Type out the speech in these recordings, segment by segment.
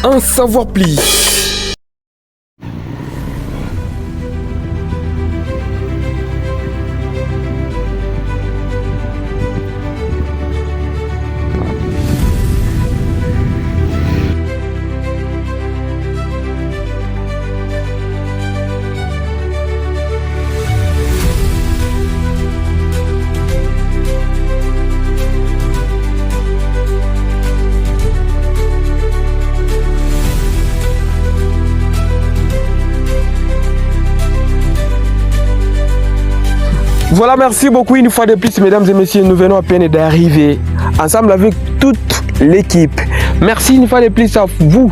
En savoir plus. Voilà, merci beaucoup une fois de plus, mesdames et messieurs. Nous venons à peine d'arriver ensemble avec toute l'équipe. Merci une fois de plus à vous,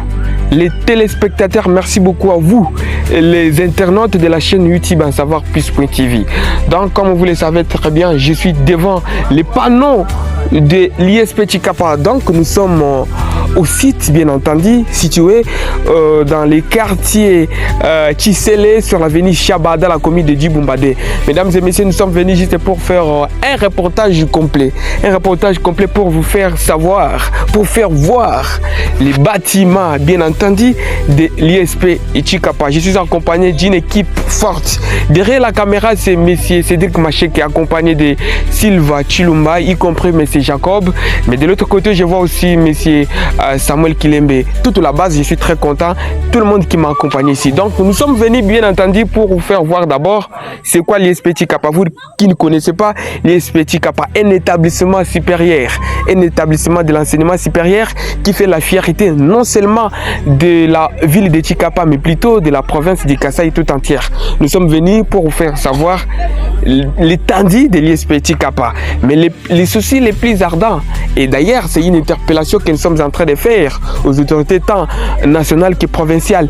les téléspectateurs. Merci beaucoup à vous, les internautes de la chaîne YouTube En Savoir Plus.tv. Donc, comme vous le savez très bien, je suis devant les panneaux de l'ISP Tshikapa. Donc, nous sommes au site, bien entendu, situé dans les quartiers Tshisele sur l'avenue Chaba, dans la commune de Djibumbade. Mesdames et messieurs, nous sommes venus juste pour faire un reportage complet. Un reportage complet pour vous faire savoir, pour faire voir les bâtiments, bien entendu, de l'ISP Tshikapa. Je suis accompagné d'une équipe forte. Derrière la caméra, c'est M. Cédric Maché qui est accompagné de Silva Chilumba, y compris M. Jacob. Mais de l'autre côté, je vois aussi M. Samuel Kilembe. Toute la base, je suis très content. Tout le monde qui m'a accompagné ici. Donc, nous sommes venus, bien entendu, pour vous faire voir d'abord c'est quoi l'ISP Tshikapa. Vous qui ne connaissez pas l'ISP Tshikapa, un établissement supérieur, un établissement de l'enseignement supérieur qui fait la fierté non seulement de la ville de Tshikapa, mais plutôt de la province du Kasaï tout entière. Nous sommes venus pour vous faire savoir l'étendue de l'ISP Tshikapa, mais les soucis les plus ardents. Et d'ailleurs, c'est une interpellation que nous sommes en train de faire aux autorités tant nationales que provinciales.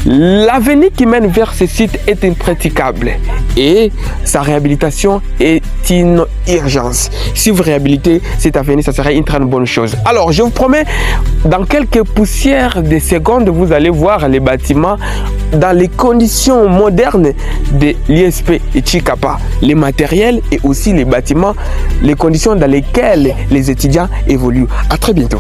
L'avenir qui mène vers ce site est impraticable et sa réhabilitation est une urgence. Si vous réhabilitez cet avenir, ça serait une très bonne chose. Alors, je vous promets, dans quelques poussières de secondes, vous allez voir les bâtiments dans les conditions modernes de l'ISP Tshikapa, les matériels et aussi les bâtiments, les conditions dans lesquelles les étudiants évoluent. À très bientôt.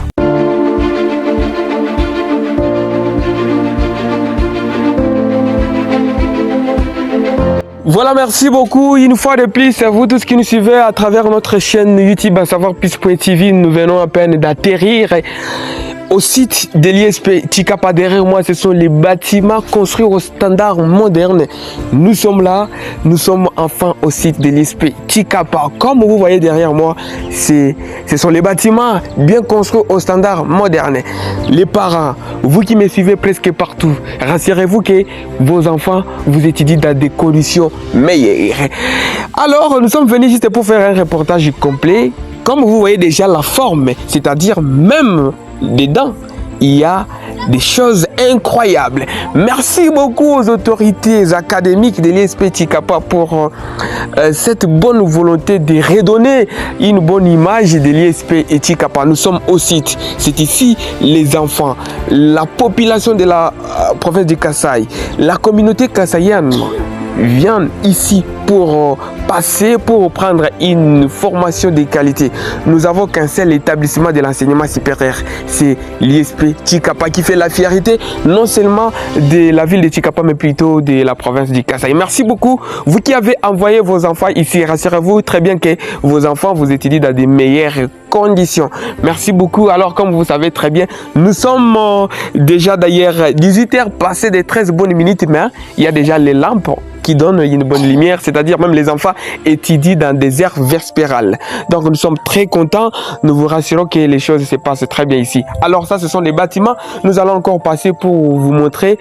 Voilà, merci beaucoup. Une fois de plus, à vous tous qui nous suivez à travers notre chaîne YouTube En Savoir Plus.tv, nous venons à peine d'atterrir au site de l'ISP Tshikapa. Derrière moi, ce sont les bâtiments construits au standard moderne. Nous sommes là, nous sommes enfin au site de l'ISP Tshikapa. Comme vous voyez derrière moi, ce sont les bâtiments bien construits au standard moderne. Les parents, vous qui me suivez presque partout, rassurez-vous que vos enfants vous étudient dans des conditions meilleures. Alors, nous sommes venus juste pour faire un reportage complet. Comme vous voyez déjà la forme, c'est-à-dire même dedans, il y a des choses incroyables. Merci beaucoup aux autorités académiques de l'ISP Tshikapa pour cette bonne volonté de redonner une bonne image de l'ISP Tshikapa. Nous sommes au site. C'est ici les enfants, la population de la province du Kasaï, la communauté kassaïenne viennent ici pour passer, pour prendre une formation de qualité. Nous avons qu'un seul établissement de l'enseignement supérieur, c'est l'ISP Tshikapa, qui fait la fierté non seulement de la ville de Tshikapa, mais plutôt de la province du Kasaï. Merci beaucoup. Vous qui avez envoyé vos enfants ici, rassurez-vous très bien que vos enfants vous étudient dans des meilleures conditions. Merci beaucoup. Alors, comme vous savez très bien, nous sommes déjà d'ailleurs 18h passées de 13 bonnes minutes, mais il y a déjà les lampes qui donnent une bonne lumière, c'est-à-dire même les enfants étudient dans des heures vespérales. Donc nous sommes très contents, nous vous rassurons que les choses se passent très bien ici. Alors ça, ce sont les bâtiments. Nous allons encore passer pour vous montrer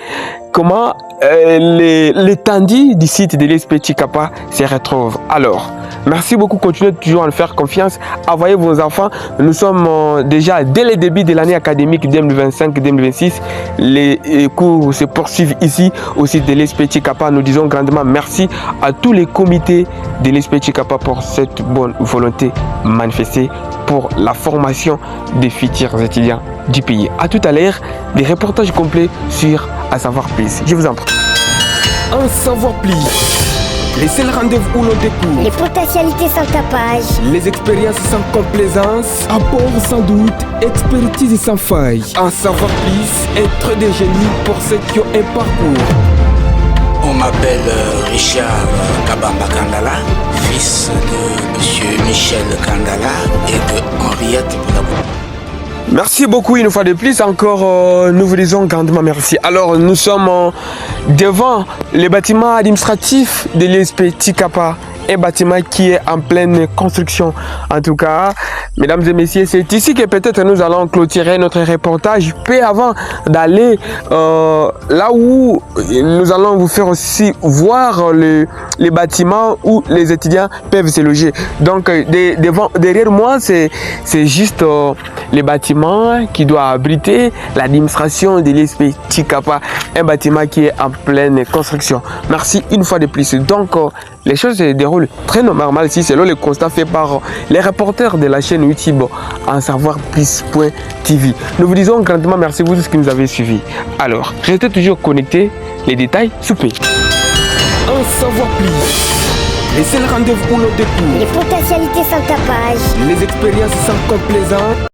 comment l'étendue du site de l'ISP Tshikapa se retrouve. Alors, merci beaucoup, continuez toujours à nous faire confiance, envoyez vos enfants. Nous sommes déjà dès le début de l'année académique 2025-2026. Les cours se poursuivent ici au site de l'ISP Tshikapa. Nous disons grandement merci à tous les comités de l'ISP Tshikapa pour cette bonne volonté manifestée pour la formation des futurs étudiants du pays. À tout à l'heure, des reportages complets sur En Savoir Plus. Je vous en prie. En Savoir Plus. Les seuls rendez-vous où l'on découvre les potentialités sans tapage, les expériences sans complaisance, apport sans doute, expertise sans faille. En savoir plus, être des génies pour ceux qui ont un parcours. On m'appelle Richard Kabamba Kandala, fils de monsieur Michel Kandala et de Henriette Boulabou. Merci beaucoup une fois de plus, encore nous vous disons grandement merci. Alors nous sommes devant les bâtiments administratifs de l'ISP Tikapa, un bâtiment qui est en pleine construction. En tout cas, mesdames et messieurs, c'est ici que peut-être nous allons clôturer notre reportage. Peu avant d'aller là où nous allons vous faire aussi voir les bâtiments où les étudiants peuvent se loger. Donc derrière moi, c'est juste les bâtiments qui doivent abriter l'administration de l'ISP Tikapa, un bâtiment qui est en pleine construction. Merci une fois de plus. Donc les choses se déroulent très normal ici, selon le constat fait par les reporters de la chaîne YouTube En Savoir Plus.tv. Nous vous disons grandement merci vous tous qui nous avez suivis. Alors, restez toujours connectés, les détails sous P. En Savoir Plus. Les seuls rendez-vous où l'on découvre les potentialités sans tapage, les expériences sans complaisance.